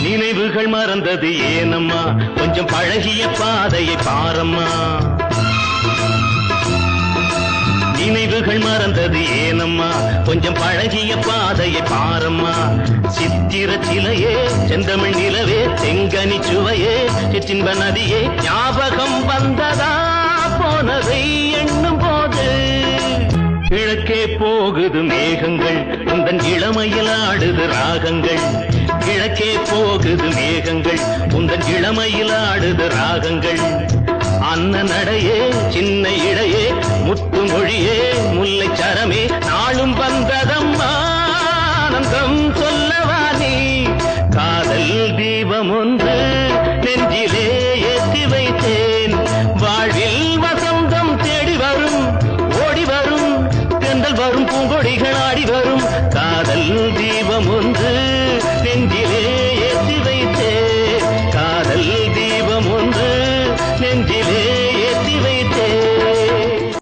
நினைவுகள் மறந்தது ஏனம்மா கொஞ்சம் பழகிய பாதையை பாரம்மா நினைவுகள் மறந்தது ஏனம்மா கொஞ்சம் பழகிய பாதையை பாரம்மா சித்திர சிலையே செந்தமிழ் நிலவே செங்கனி சுவையே சிற்றின்ப நதியே ஞாபகம் வந்ததா போனதை எண்ணும் போது கிழக்கே போகுது மேகங்கள் உந்தன் இளமையில் ஆடுது ராகங்கள் கிழக்கே போகுது மேகங்கள் உந்தன் இளமையில் ஆடுது ராகங்கள் அன்ன நடையே சின்ன இடையே முத்து மொழியே முல்லை சரமே நாளும் வந்ததம்மா ஆனந்தம் சொல்லவா நீ காதல் தீபம் ஒன்று